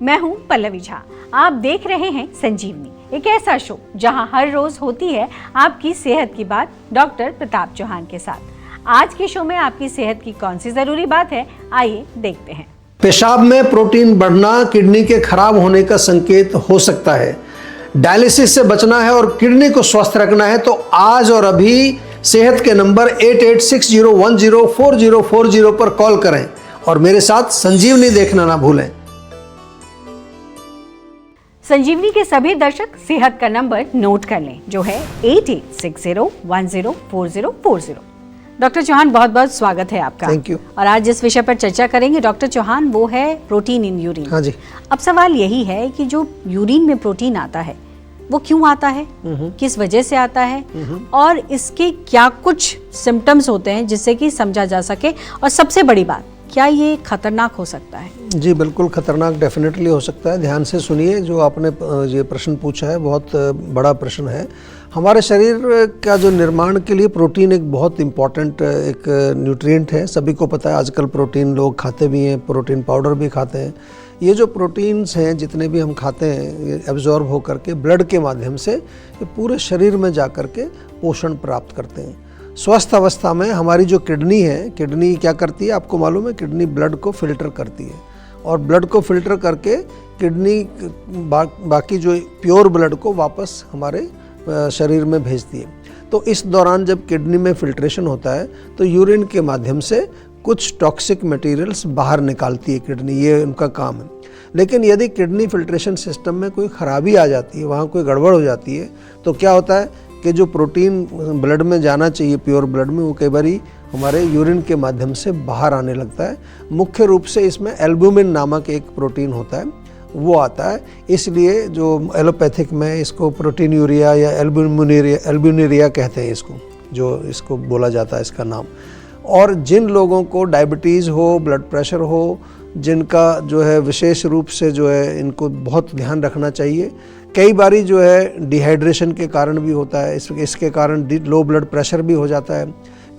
मैं हूं पल्लवी झा। आप देख रहे हैं संजीवनी, एक ऐसा शो जहां हर रोज होती है आपकी सेहत की बात डॉक्टर प्रताप चौहान के साथ। आज के शो में आपकी सेहत की कौन सी जरूरी बात है, आइए देखते हैं। पेशाब में प्रोटीन बढ़ना किडनी के खराब होने का संकेत हो सकता है। डायलिसिस से बचना है और किडनी को स्वस्थ रखना है तो आज और अभी सेहत के नंबर 8860104040 पर कॉल करें और मेरे साथ संजीवनी देखना ना भूलें। संजीवनी के सभी दर्शक सेहत का नंबर नोट कर लें, जो है 8860104040। डॉक्टर चौहान, बहुत बहुत स्वागत है आपका। Thank you. और आज जिस विषय पर चर्चा करेंगे डॉक्टर चौहान, वो है प्रोटीन इन यूरिन। हाँ जी। अब सवाल यही है कि जो यूरिन में प्रोटीन आता है वो क्यों आता है, किस वजह से आता है, और इसके क्या कुछ सिम्टम्स होते हैं जिससे कि समझा जा सके, और सबसे बड़ी बात, क्या ये खतरनाक हो सकता है? जी बिल्कुल खतरनाक डेफिनेटली हो सकता है। ध्यान से सुनिए, जो आपने ये प्रश्न पूछा है बहुत बड़ा प्रश्न है। हमारे शरीर का जो निर्माण के लिए प्रोटीन एक बहुत इम्पॉर्टेंट एक न्यूट्रिएंट है। सभी को पता है, आजकल प्रोटीन लोग खाते भी हैं, प्रोटीन पाउडर भी खाते हैं। ये जो प्रोटीन्स हैं जितने भी हम खाते हैं, ये एब्जॉर्ब होकर के ब्लड के माध्यम से ये पूरे शरीर में जा कर के पोषण प्राप्त करते हैं। स्वस्थ अवस्था में हमारी जो किडनी है, किडनी क्या करती है आपको मालूम है? किडनी ब्लड को फिल्टर करती है और ब्लड को फिल्टर करके किडनी बाकी जो प्योर ब्लड को वापस हमारे शरीर में भेजती है। तो इस दौरान जब किडनी में फिल्ट्रेशन होता है तो यूरिन के माध्यम से कुछ टॉक्सिक मटेरियल्स बाहर निकालती है किडनी, ये उनका काम है। लेकिन यदि किडनी फिल्ट्रेशन सिस्टम में कोई खराबी आ जाती है, वहाँ कोई गड़बड़ हो जाती है, तो क्या होता है कि जो प्रोटीन ब्लड में जाना चाहिए प्योर ब्लड में, वो कई बार हमारे यूरिन के माध्यम से बाहर आने लगता है। मुख्य रूप से इसमें एल्बुमिन नामक एक प्रोटीन होता है, वो आता है। इसलिए जो एलोपैथिक में इसको प्रोटीन यूरिया या एल्ब्यूमिनुरिया कहते हैं, जो इसको बोला जाता है इसका नाम। और जिन लोगों को डायबिटीज़ हो, ब्लड प्रेशर हो, जिनका जो है विशेष रूप से जो है इनको बहुत ध्यान रखना चाहिए। कई बारी जो है डिहाइड्रेशन के कारण भी होता है, इसके कारण लो ब्लड प्रेशर भी हो जाता है।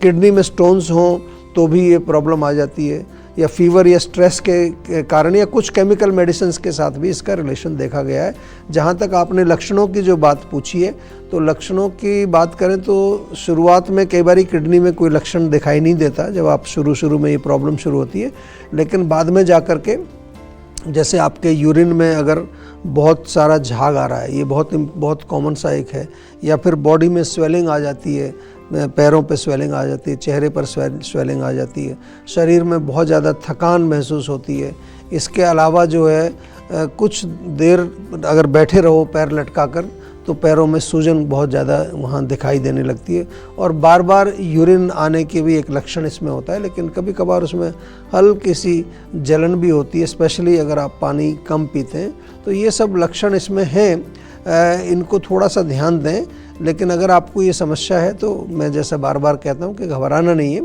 किडनी में स्टोन्स हों तो भी ये प्रॉब्लम आ जाती है, या फीवर या स्ट्रेस के कारण, या कुछ केमिकल मेडिसिन्स के साथ भी इसका रिलेशन देखा गया है। जहाँ तक आपने लक्षणों की जो बात पूछी है, तो लक्षणों की बात करें तो शुरुआत में कई बार किडनी में कोई लक्षण दिखाई नहीं देता जब आप शुरू में ये प्रॉब्लम शुरू होती है। लेकिन बाद में जा कर के जैसे आपके यूरिन में अगर बहुत सारा झाग आ रहा है, ये बहुत कॉमन सा एक है, या फिर बॉडी में स्वेलिंग आ जाती है, पैरों पे स्वेलिंग आ जाती है, चेहरे पर स्वेलिंग आ जाती है, शरीर में बहुत ज़्यादा थकान महसूस होती है। इसके अलावा जो है कुछ देर अगर बैठे रहो पैर लटका कर तो पैरों में सूजन बहुत ज़्यादा वहाँ दिखाई देने लगती है, और बार बार यूरिन आने के भी एक लक्षण इसमें होता है। लेकिन कभी कभार उसमें हल्की सी जलन भी होती है, स्पेशली अगर आप पानी कम पीते हैं। तो ये सब लक्षण इसमें हैं, इनको थोड़ा सा ध्यान दें। लेकिन अगर आपको ये समस्या है तो मैं जैसा बार बार कहता हूँ कि घबराना नहीं है।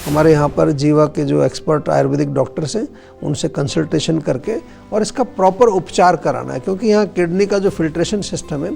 हमारे यहाँ पर जीवा के जो एक्सपर्ट आयुर्वेदिक डॉक्टर्स हैं, उनसे कंसल्टेशन करके और इसका प्रॉपर उपचार कराना है। क्योंकि यहाँ किडनी का जो फिल्ट्रेशन सिस्टम है,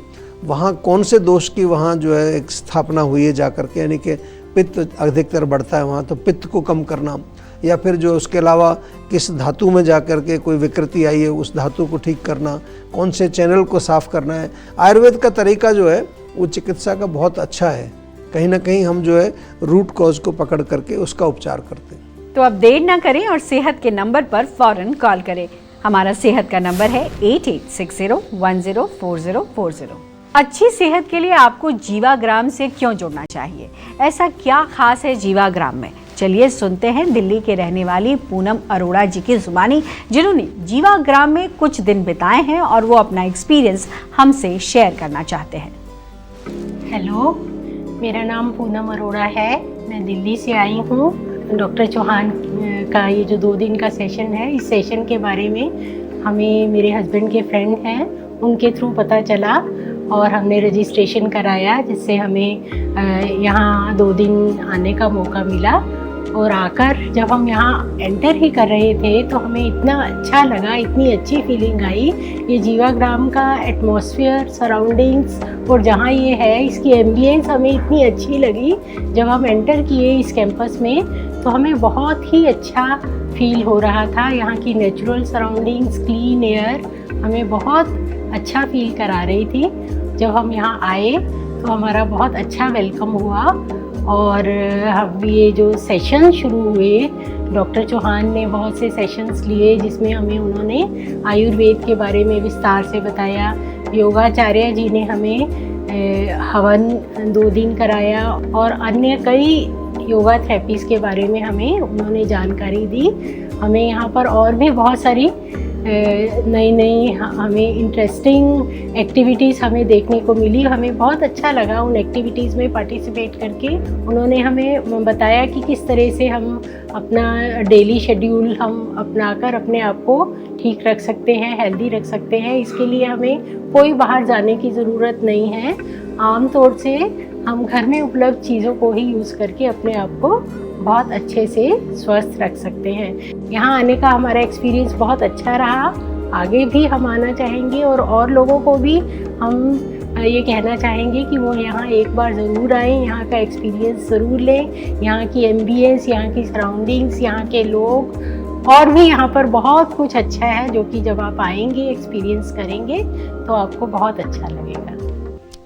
वहाँ कौन से दोष की वहाँ जो है एक स्थापना हुई है जा कर के, यानी कि पित्त अधिकतर बढ़ता है वहाँ, तो पित्त को कम करना, या फिर जो उसके अलावा किस धातु में जा कर के कोई विकृति आई है उस धातु को ठीक करना, कौन से चैनल को साफ़ करना है। आयुर्वेद का तरीका जो है वो चिकित्सा का बहुत अच्छा है। कहीं ना कहीं हम जो है रूट कॉज को पकड़ करके उसका उपचार करते हैं। तो अब देर ना करें और सेहत के नंबर पर फौरन कॉल करें। हमारा सेहत का नंबर है 8860104040। अच्छी सेहत के लिए आपको जीवाग्राम से क्यों जुड़ना चाहिए? ऐसा क्या खास है जीवाग्राम में? चलिए सुनते हैं दिल्ली के रहने वाली पूनम अरोड़ा जी की जुबानी, जिन्होंने जीवाग्राम में कुछ दिन बिताए हैं और वो अपना एक्सपीरियंस हमसे शेयर करना चाहते हैं। हेलो, मेरा नाम पूनम अरोड़ा है, मैं दिल्ली से आई हूँ। डॉक्टर चौहान का ये जो 2 दिन का सेशन है, इस सेशन के बारे में हमें मेरे हस्बैंड के फ्रेंड हैं उनके थ्रू पता चला और हमने रजिस्ट्रेशन कराया, जिससे हमें यहाँ 2 दिन आने का मौका मिला। और आकर जब हम यहाँ एंटर ही कर रहे थे तो हमें इतना अच्छा लगा, इतनी अच्छी फीलिंग आई। ये जीवाग्राम का एटमॉस्फेयर, सराउंडिंग्स और जहाँ ये है इसकी एम्बियंस हमें इतनी अच्छी लगी। जब हम एंटर किए इस कैंपस में तो हमें बहुत ही अच्छा फील हो रहा था। यहाँ की नेचुरल सराउंडिंग्स, क्लीन एयर हमें बहुत अच्छा फील करा रही थी। जब हम यहाँ आए तो हमारा बहुत अच्छा वेलकम हुआ और हम ये जो सेशन शुरू हुए, डॉक्टर चौहान ने बहुत से सेशंस लिए जिसमें हमें उन्होंने आयुर्वेद के बारे में विस्तार से बताया। योगाचार्य जी ने हमें हवन 2 दिन कराया और अन्य कई योगा थेरेपीज़ के बारे में हमें उन्होंने जानकारी दी। हमें यहाँ पर और भी बहुत सारी नई हमें इंटरेस्टिंग एक्टिविटीज़ हमें देखने को मिली। हमें बहुत अच्छा लगा उन एक्टिविटीज़ में पार्टिसिपेट करके। उन्होंने हमें बताया कि किस तरह से हम अपना डेली शेड्यूल हम अपनाकर अपने आप को ठीक रख सकते हैं, हेल्दी रख सकते हैं। इसके लिए हमें कोई बाहर जाने की ज़रूरत नहीं है। आम तौर से हम घर में उपलब्ध चीज़ों को ही यूज़ करके अपने आप को बहुत अच्छे से स्वस्थ रख सकते हैं। यहाँ आने का हमारा एक्सपीरियंस बहुत अच्छा रहा। आगे भी हम आना चाहेंगे और लोगों को भी हम ये कहना चाहेंगे कि वो यहाँ एक बार ज़रूर आएँ, यहाँ का एक्सपीरियंस ज़रूर लें। यहाँ की एम्बियंस, यहाँ की सराउंडिंग्स, यहाँ के लोग और भी यहाँ पर बहुत कुछ अच्छा है जो कि जब आप आएंगे, एक्सपीरियंस करेंगे तो आपको बहुत अच्छा लगेगा।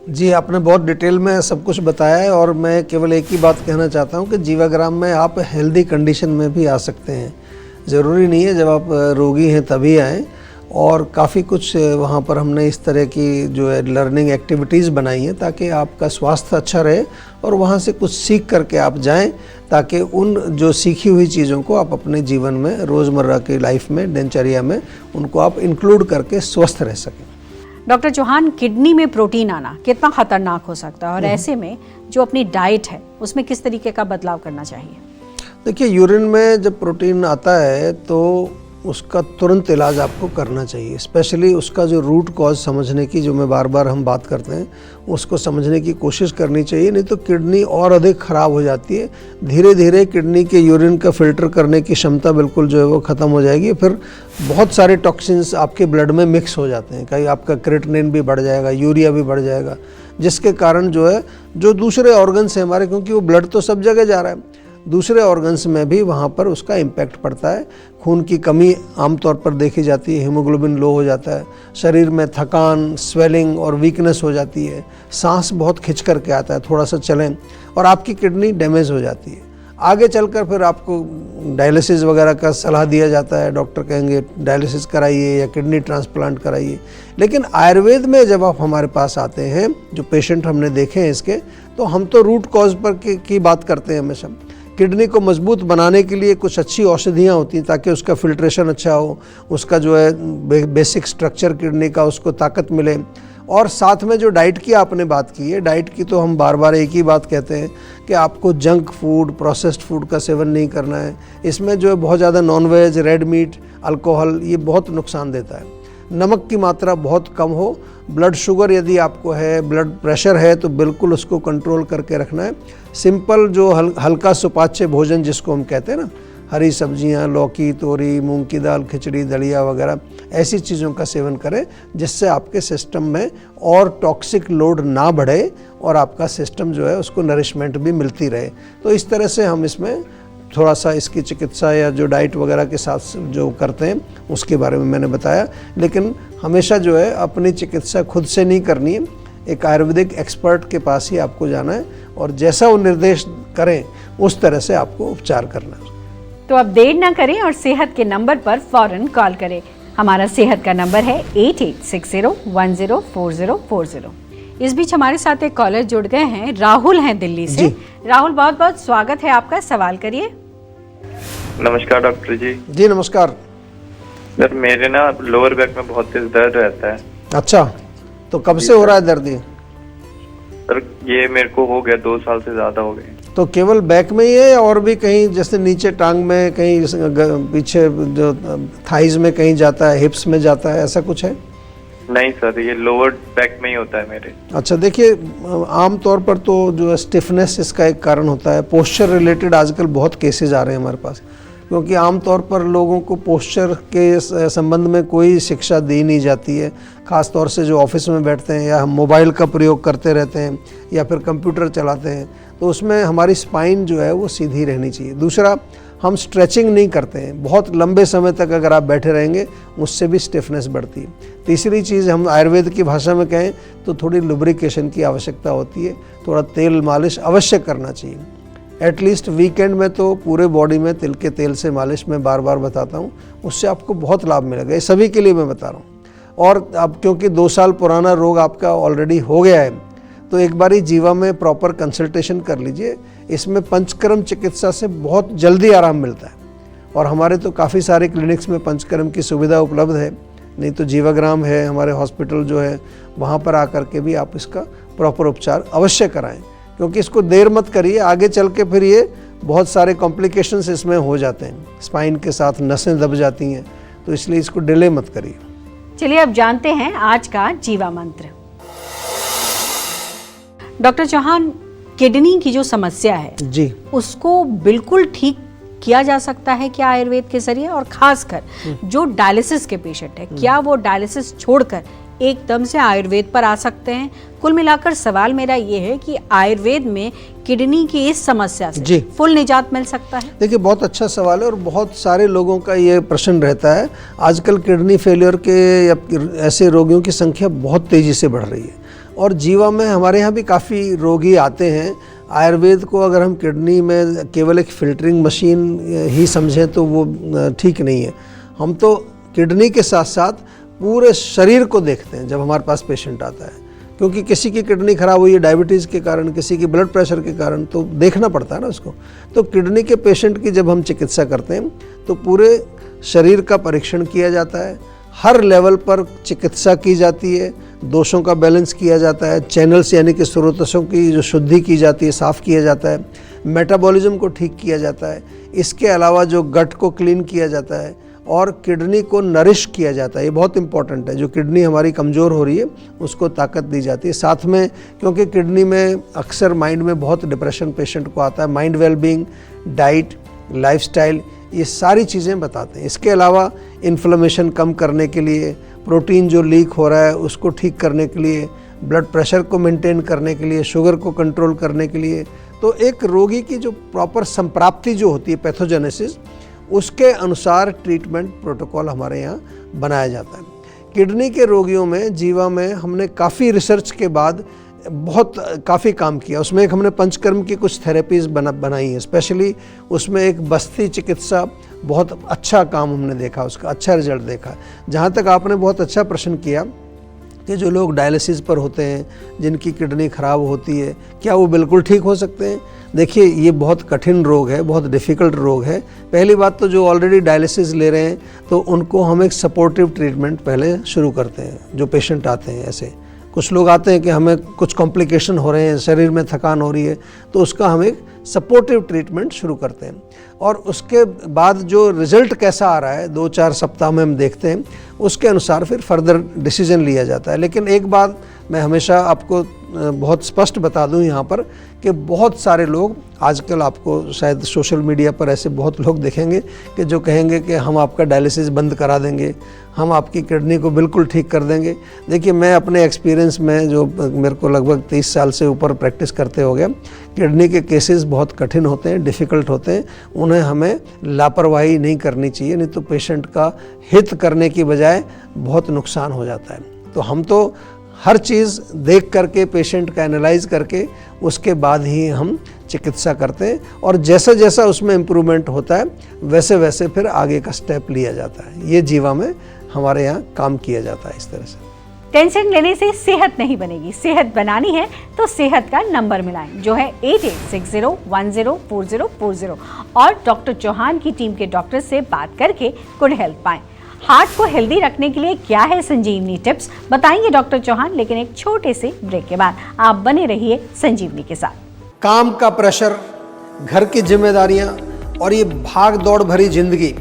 जी, आपने बहुत डिटेल में सब कुछ बताया है और मैं केवल एक ही बात कहना चाहता हूँ कि जीवाग्राम में आप हेल्दी कंडीशन में भी आ सकते हैं। ज़रूरी नहीं है जब आप रोगी हैं तभी आएँ। और काफ़ी कुछ वहाँ पर हमने इस तरह की जो है लर्निंग एक्टिविटीज़ बनाई हैं ताकि आपका स्वास्थ्य अच्छा रहे और वहाँ से कुछ सीख करके आप जाएं ताकि उन जो सीखी हुई चीज़ों को आप अपने जीवन में, रोज़मर्रा की लाइफ में, दिनचर्या में उनको आप इंक्लूड करके स्वस्थ रह सकें। डॉक्टर चौहान, किडनी में प्रोटीन आना कितना खतरनाक हो सकता है और ऐसे में जो अपनी डाइट है उसमें किस तरीके का बदलाव करना चाहिए? देखिए, यूरिन में जब प्रोटीन आता है तो उसका तुरंत इलाज आपको करना चाहिए। स्पेशली उसका जो रूट कॉज समझने की, जो मैं बार बार हम बात करते हैं, उसको समझने की कोशिश करनी चाहिए। नहीं तो किडनी और अधिक ख़राब हो जाती है। धीरे धीरे किडनी के यूरिन का फिल्टर करने की क्षमता बिल्कुल जो है वो ख़त्म हो जाएगी। फिर बहुत सारे टॉक्सिन्स आपके ब्लड में मिक्स हो जाते हैं। कहीं आपका क्रिएटिनिन भी बढ़ जाएगा, यूरिया भी बढ़ जाएगा, जिसके कारण जो है जो दूसरे ऑर्गन्स हैं हमारे, क्योंकि वो ब्लड तो सब जगह जा रहा है, दूसरे ऑर्गन्स में भी वहाँ पर उसका इम्पैक्ट पड़ता है। खून की कमी आमतौर पर देखी जाती है, हीमोग्लोबिन लो हो जाता है, शरीर में थकान, स्वेलिंग और वीकनेस हो जाती है, सांस बहुत खिंच करके आता है, थोड़ा सा चलें और आपकी किडनी डैमेज हो जाती है। आगे चलकर फिर आपको डायलिसिस वगैरह का सलाह दिया जाता है। डॉक्टर कहेंगे डायलिसिस कराइए या किडनी ट्रांसप्लांट कराइए। लेकिन आयुर्वेद में जब आप हमारे पास आते हैं, जो पेशेंट हमने देखे हैं इसके, तो हम तो रूट कॉज पर की बात करते हैं हमेशा। किडनी को मजबूत बनाने के लिए कुछ अच्छी औषधियाँ होती हैं ताकि उसका फिल्ट्रेशन अच्छा हो, उसका जो है बेसिक स्ट्रक्चर किडनी का उसको ताकत मिले। और साथ में जो डाइट की आपने बात की है, डाइट की तो हम बार बार एक ही बात कहते हैं कि आपको जंक फूड, प्रोसेस्ड फूड का सेवन नहीं करना है। इसमें जो है बहुत ज़्यादा नॉनवेज, रेड मीट, अल्कोहल, ये बहुत नुकसान देता है। नमक की मात्रा बहुत कम हो। ब्लड शुगर यदि आपको है, ब्लड प्रेशर है, तो बिल्कुल उसको कंट्रोल करके रखना है। सिंपल जो हल्का सुपाच्य भोजन जिसको हम कहते हैं ना, हरी सब्जियां, लौकी, तोरी, मूंग की दाल, खिचड़ी, दलिया वगैरह, ऐसी चीज़ों का सेवन करें जिससे आपके सिस्टम में और टॉक्सिक लोड ना बढ़े और आपका सिस्टम जो है उसको नरिशमेंट भी मिलती रहे। तो इस तरह से हम इसमें थोड़ा सा इसकी चिकित्सा या जो डाइट वगैरह के साथ जो करते हैं उसके बारे में मैंने बताया। लेकिन हमेशा जो है अपनी चिकित्सा खुद से नहीं करनी है, एक आयुर्वेदिक एक्सपर्ट के पास ही आपको जाना है और जैसा वो निर्देश करें उस तरह से आपको उपचार करना है। तो अब देर ना करें और सेहत के नंबर पर फौरन कॉल करें। हमारा सेहत का नंबर है 8860104040। इस बीच हमारे साथ एक कॉलर जुड़ गए हैं, राहुल हैं दिल्ली से। राहुल, बहुत बहुत स्वागत है आपका, सवाल करिए। नमस्कार डॉक्टर जी। जी नमस्कार। सर मेरे ना लोअर बैक में बहुत तेज दर्द रहता है। अच्छा, तो कब से हो रहा है दर्द ये? सर ये मेरे को हो गया 2 साल से ज़्यादा हो गए। तो केवल बैक में ही है और भी कहीं, जैसे नीचे टांग में, कहीं पीछे जो थाइज में कहीं जाता है, हिप्स में जाता है, ऐसा कुछ है? नहीं सर, ये लोअर बैक में ही होता है मेरे। अच्छा, देखिए आम तौर पर तो जो स्टिफनेस इसका एक कारण होता है। पोस्चर रिलेटेड आजकल बहुत केसेस आ रहे हैं हमारे पास, क्योंकि आमतौर पर लोगों को पोस्चर के संबंध में कोई शिक्षा दी नहीं जाती है, ख़ास तौर से जो ऑफिस में बैठते हैं या हम मोबाइल का प्रयोग करते रहते हैं या फिर कंप्यूटर चलाते हैं, तो उसमें हमारी स्पाइन जो है वो सीधी रहनी चाहिए। दूसरा, हम स्ट्रेचिंग नहीं करते हैं, बहुत लंबे समय तक अगर आप बैठे रहेंगे उससे भी स्टिफनेस बढ़ती है। तीसरी चीज़, हम आयुर्वेद की भाषा में कहें तो थोड़ी लुब्रिकेशन की आवश्यकता होती है, थोड़ा तेल मालिश अवश्य करना चाहिए। एटलीस्ट वीकेंड में तो पूरे बॉडी में तिल के तेल से मालिश मैं बार बार बताता हूँ, उससे आपको बहुत लाभ मिलेगा। ये सभी के लिए मैं बता रहा हूँ। और अब क्योंकि 2 साल पुराना रोग आपका ऑलरेडी हो गया है, तो एक बारी जीवा में प्रॉपर कंसल्टेशन कर लीजिए। इसमें पंचकर्म चिकित्सा से बहुत जल्दी आराम मिलता है और हमारे तो काफ़ी सारे क्लिनिक्स में पंचकर्म की सुविधा उपलब्ध है, नहीं तो जीवाग्राम है हमारे हॉस्पिटल जो है, वहाँ पर आकर के भी आप इसका प्रॉपर उपचार अवश्य कराएं, क्योंकि इसको देर मत करिए, आगे चल के फिर ये बहुत सारे कॉम्प्लिकेशंस इसमें हो जाते हैं, स्पाइन के साथ नसें दब जाती हैं, तो इसलिए इसको डिले मत करिए। चलिए अब जानते हैं आज का जीवा मंत्र। डॉक्टर चौहान, किडनी की जो समस्या है जी, उसको बिल्कुल ठीक किया जा सकता है क्या आयुर्वेद के जरिए? और खासकर जो डायलिसिस के पेशेंट है, क्या वो डायलिसिस छोड़कर एकदम से आयुर्वेद पर आ सकते हैं? कुल मिलाकर सवाल मेरा ये है कि आयुर्वेद में किडनी की इस समस्या से फुल निजात मिल सकता है? देखिए, बहुत अच्छा सवाल है और बहुत सारे लोगों का ये प्रश्न रहता है। आजकल किडनी फेलियर के या ऐसे रोगियों की संख्या बहुत तेज़ी से बढ़ रही है और जीवा में हमारे यहाँ भी काफ़ी रोगी आते हैं। आयुर्वेद को अगर हम किडनी में केवल एक फिल्टरिंग मशीन ही समझें तो वो ठीक नहीं है। हम तो किडनी के साथ साथ पूरे शरीर को देखते हैं जब हमारे पास पेशेंट आता है, क्योंकि किसी की किडनी खराब हुई है डायबिटीज़ के कारण, किसी की ब्लड प्रेशर के कारण, तो देखना पड़ता है ना उसको। तो किडनी के पेशेंट की जब हम चिकित्सा करते हैं तो पूरे शरीर का परीक्षण किया जाता है, हर लेवल पर चिकित्सा की जाती है, दोषों का बैलेंस किया जाता है, चैनल्स यानी कि स्रोतों की जो शुद्धि की जाती है, साफ़ किया जाता है, मेटाबॉलिज्म को ठीक किया जाता है। इसके अलावा जो गट को क्लीन किया जाता है और किडनी को नरिश किया जाता है, ये बहुत इंपॉर्टेंट है। जो किडनी हमारी कमज़ोर हो रही है उसको ताकत दी जाती है। साथ में क्योंकि किडनी में अक्सर माइंड में बहुत डिप्रेशन पेशेंट को आता है, माइंड वेलबींग, डाइट, लाइफस्टाइल, ये सारी चीज़ें बताते हैं। इसके अलावा इन्फ्लेमेशन कम करने के लिए, प्रोटीन जो लीक हो रहा है उसको ठीक करने के लिए, ब्लड प्रेशर को मेंटेन करने के लिए, शुगर को कंट्रोल करने के लिए, तो एक रोगी की जो प्रॉपर संप्राप्ति जो होती है पैथोजेनेसिस, उसके अनुसार ट्रीटमेंट प्रोटोकॉल हमारे यहाँ बनाया जाता है। किडनी के रोगियों में जीवा में हमने काफ़ी रिसर्च के बाद काफ़ी काम किया। उसमें एक हमने पंचकर्म की कुछ थेरेपीज़ बनाई हैं, स्पेशली उसमें एक बस्ती चिकित्सा, बहुत अच्छा काम हमने देखा, उसका अच्छा रिजल्ट देखा। जहाँ तक आपने बहुत अच्छा प्रश्न किया कि जो लोग डायलिसिस पर होते हैं, जिनकी किडनी ख़राब होती है, क्या वो बिल्कुल ठीक हो सकते हैं? देखिए, ये बहुत कठिन रोग है, बहुत डिफ़िकल्ट रोग है। पहली बात तो जो ऑलरेडी डायलिसिस ले रहे हैं तो उनको हम एक सपोर्टिव ट्रीटमेंट पहले शुरू करते हैं। जो पेशेंट आते हैं, ऐसे कुछ लोग आते हैं कि हमें कुछ कॉम्प्लिकेशन हो रहे हैं, शरीर में थकान हो रही है, तो उसका हम एक सपोर्टिव ट्रीटमेंट शुरू करते हैं और उसके बाद जो रिज़ल्ट कैसा आ रहा है 2-4 सप्ताह में हम देखते हैं, उसके अनुसार फिर फर्दर डिसीजन लिया जाता है। लेकिन एक बात मैं हमेशा आपको बहुत स्पष्ट बता दूं यहाँ पर कि बहुत सारे लोग आजकल, आपको शायद सोशल मीडिया पर ऐसे बहुत लोग देखेंगे कि जो कहेंगे कि हम आपका डायलिसिस बंद करा देंगे, हम आपकी किडनी को बिल्कुल ठीक कर देंगे। देखिए, मैं अपने एक्सपीरियंस में, जो मेरे को लगभग 30 साल से ऊपर प्रैक्टिस करते हो गया, किडनी के केसेस बहुत कठिन होते हैं, डिफ़िकल्ट होते हैं, उन्हें हमें लापरवाही नहीं करनी चाहिए, नहीं तो पेशेंट का हित करने की बजाय बहुत नुकसान हो जाता है। तो हम तो हर चीज़ देख करके, पेशेंट का एनालाइज करके, उसके बाद ही हम चिकित्सा करते हैं और जैसा जैसा उसमें इम्प्रूवमेंट होता है वैसे वैसे फिर आगे का स्टेप लिया जाता है। ये जीवा में हमारे यहाँ काम किया जाता है इस तरह से। टेंशन लेने से सेहत नहीं बनेगी, सेहत बनानी है तो सेहत का नंबर मिलाएं, जो है 8860104040 और डॉक्टर चौहान की टीम के डॉक्टर से बात करके गुड हेल्थ पाएं। हार्ट को हेल्दी रखने के लिए क्या है संजीवनी टिप्स, बताएंगे डॉक्टर चौहान, लेकिन एक छोटे से ब्रेक के बाद। आप बने रहिए संजीवनी के साथ। काम का प्रेशर, घर की जिम्मेदारियां और ये भाग दौड़ भरी जिंदगी,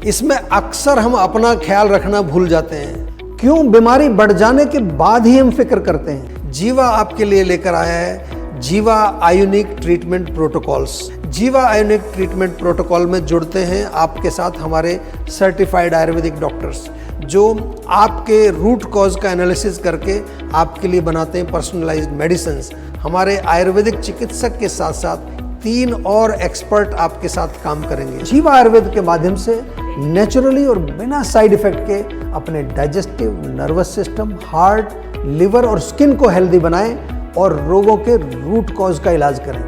इसमें अक्सर हम अपना ख्याल रखना भूल जाते हैं। क्यों? बीमारी बढ़ जाने के बाद ही हम फिक्र करते हैं। जीवा आपके लिए लेकर आया है जीवा आयुनिक ट्रीटमेंट प्रोटोकॉल्स। जीवा आयोनिक ट्रीटमेंट प्रोटोकॉल में जुड़ते हैं आपके साथ हमारे सर्टिफाइड आयुर्वेदिक डॉक्टर्स, जो आपके रूट कॉज का एनालिसिस करके आपके लिए बनाते हैं पर्सनलाइज्ड मेडिसिन्स। हमारे आयुर्वेदिक चिकित्सक के साथ साथ 3 और एक्सपर्ट आपके साथ काम करेंगे। जीवा आयुर्वेद के माध्यम से नेचुरली और बिना साइड इफेक्ट के अपने digestive, nervous system, heart, liver और स्किन को हेल्दी बनाएं और रोगों के रूट कॉज का इलाज करें।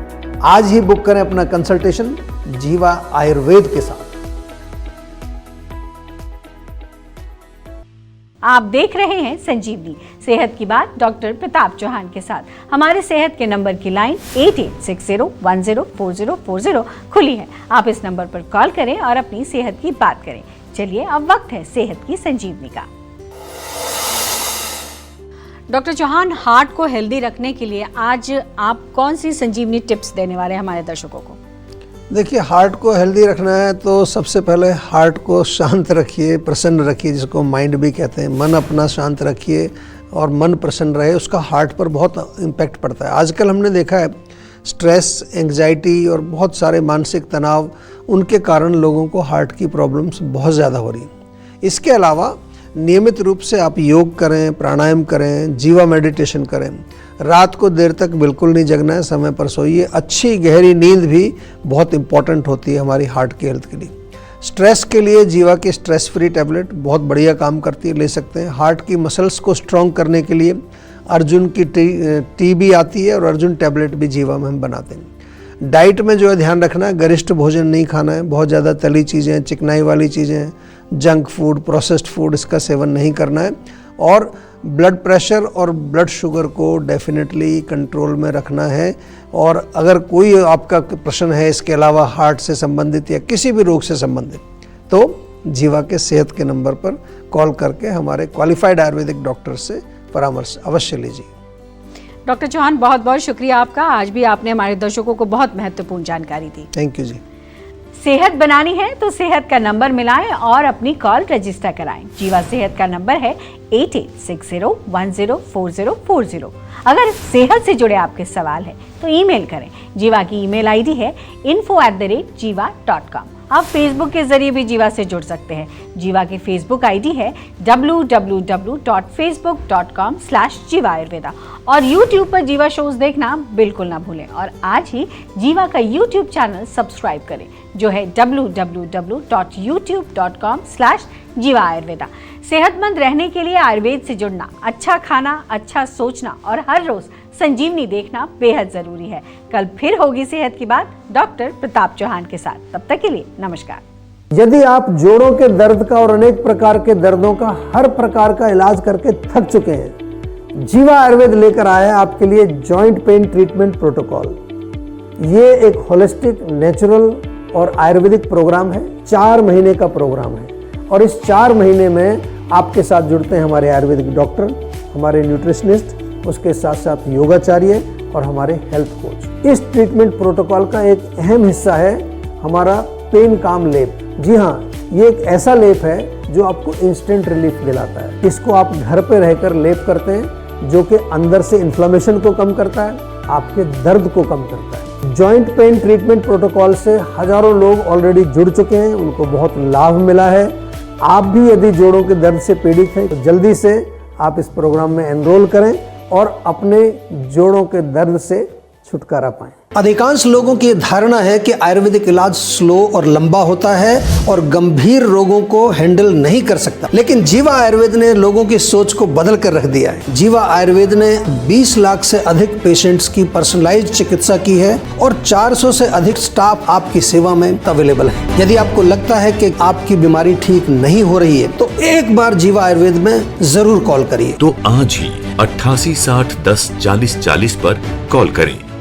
आज ही बुक करें अपना कंसल्टेशन जीवा आयुर्वेद के साथ। आप देख रहे हैं संजीवनी सेहत की बात डॉक्टर प्रताप चौहान के साथ। हमारे सेहत के नंबर की लाइन 8860104040 खुली है। आप इस नंबर पर कॉल करें और अपनी सेहत की बात करें। चलिए अब वक्त है सेहत की संजीवनी का। डॉक्टर चौहान, हार्ट को हेल्दी रखने के लिए आज आप कौन सी संजीवनी टिप्स देने वाले हैं हमारे दर्शकों को? देखिए, हार्ट को हेल्दी रखना है तो सबसे पहले हार्ट को शांत रखिए, प्रसन्न रखिए, जिसको माइंड भी कहते हैं। मन अपना शांत रखिए और मन प्रसन्न रहे, उसका हार्ट पर बहुत इम्पैक्ट पड़ता है। आजकल हमने देखा है स्ट्रेस, एंग्जाइटी और बहुत सारे मानसिक तनाव, उनके कारण लोगों को हार्ट की प्रॉब्लम्स बहुत ज़्यादा हो रही हैं। इसके अलावा नियमित रूप से आप योग करें, प्राणायाम करें, जीवा मेडिटेशन करें। रात को देर तक बिल्कुल नहीं जगना है, समय पर सोइए। अच्छी गहरी नींद भी बहुत इंपॉर्टेंट होती है हमारी हार्ट की हेल्थ के लिए। स्ट्रेस के लिए जीवा की स्ट्रेस फ्री टैबलेट बहुत बढ़िया काम करती है, ले सकते हैं। हार्ट की मसल्स को स्ट्रॉन्ग करने के लिए अर्जुन की टी भी आती है और अर्जुन टैबलेट भी जीवा में हम बनाते हैं। डाइट में जो है ध्यान रखना है, गरिष्ठ भोजन नहीं खाना है। बहुत ज़्यादा तली चीज़ें, चिकनाई वाली चीज़ें, जंक फूड, प्रोसेस्ड फूड, इसका सेवन नहीं करना है। और ब्लड प्रेशर और ब्लड शुगर को डेफिनेटली कंट्रोल में रखना है। और अगर कोई आपका प्रश्न है इसके अलावा हार्ट से संबंधित या किसी भी रोग से संबंधित, तो जीवा के सेहत के नंबर पर कॉल करके हमारे क्वालिफाइड आयुर्वेदिक डॉक्टर से परामर्श अवश्य लीजिए। डॉक्टर चौहान, बहुत बहुत शुक्रिया आपका। आज भी आपने हमारे दर्शकों को बहुत महत्वपूर्ण जानकारी दी। थैंक यू जी। सेहत बनानी है तो सेहत का नंबर मिलाएं और अपनी कॉल रजिस्टर कराएं। जीवा सेहत का नंबर है 8860104040। अगर सेहत से जुड़े आपके सवाल है तो ईमेल करें। जीवा की ईमेल आईडी है info@jiva.com। आप फेसबुक के जरिए भी जीवा से जुड़ सकते हैं। जीवा की फेसबुक आईडी है www.facebook.com/jiva ayurveda। और यूट्यूब पर जीवा शोज देखना बिल्कुल ना भूलें। और आज ही जीवा का यूट्यूब चैनल सब्सक्राइब करें, जो है www.youtube.com/jiva ayurveda। सेहतमंद रहने के लिए आयुर्वेद से जुड़ना, अच्छा खाना, अच्छा सोचना और हर रोज संजीवनी देखना बेहद जरूरी है। कल फिर होगी सेहत की बात डॉक्टर प्रताप चौहान के साथ। तब तक के लिए नमस्कार। यदि आप जोड़ों के दर्द का और अनेक प्रकार के दर्दों का हर प्रकार का इलाज करके थक चुके हैं, जीवा आयुर्वेद लेकर आया है आपके लिए जॉइंट पेन ट्रीटमेंट प्रोटोकॉल। ये एक होलिस्टिक, नेचुरल और आयुर्वेदिक प्रोग्राम है। 4 महीने का प्रोग्राम है और इस 4 महीने में आपके साथ जुड़ते हैं हमारे आयुर्वेदिक डॉक्टर, हमारे न्यूट्रिशनिस्ट, उसके साथ साथ योगाचार्य और हमारे हेल्थ कोच। इस ट्रीटमेंट प्रोटोकॉल का एक अहम हिस्सा है हमारा पेन काम लेप। जी हाँ, ये एक ऐसा लेप है जो आपको इंस्टेंट रिलीफ दिलाता है। इसको आप घर पे रहकर लेप करते हैं, जो कि अंदर से इन्फ्लेमेशन को कम करता है, आपके दर्द को कम करता है। जॉइंट पेन ट्रीटमेंट प्रोटोकॉल से हजारों लोग ऑलरेडी जुड़ चुके हैं, उनको बहुत लाभ मिला है। आप भी यदि जोड़ों के दर्द से पीड़ित हैं तो जल्दी से आप इस प्रोग्राम में एनरोल करें और अपने जोड़ों के दर्द से छुटकारा पाएं। अधिकांश लोगों की धारणा है कि आयुर्वेदिक इलाज स्लो और लंबा होता है और गंभीर रोगों को हैंडल नहीं कर सकता, लेकिन जीवा आयुर्वेद ने लोगों की सोच को बदल कर रख दिया है। जीवा आयुर्वेद ने 20 लाख से अधिक पेशेंट्स की पर्सनलाइज्ड चिकित्सा की है और 400 से अधिक स्टाफ आपकी सेवा में अवेलेबल है। यदि आपको लगता है कि आपकी बीमारी ठीक नहीं हो रही है तो एक बार जीवा आयुर्वेद में जरूर कॉल करिए। तो आज ही 88 60 10 40 40 पर कॉल करें।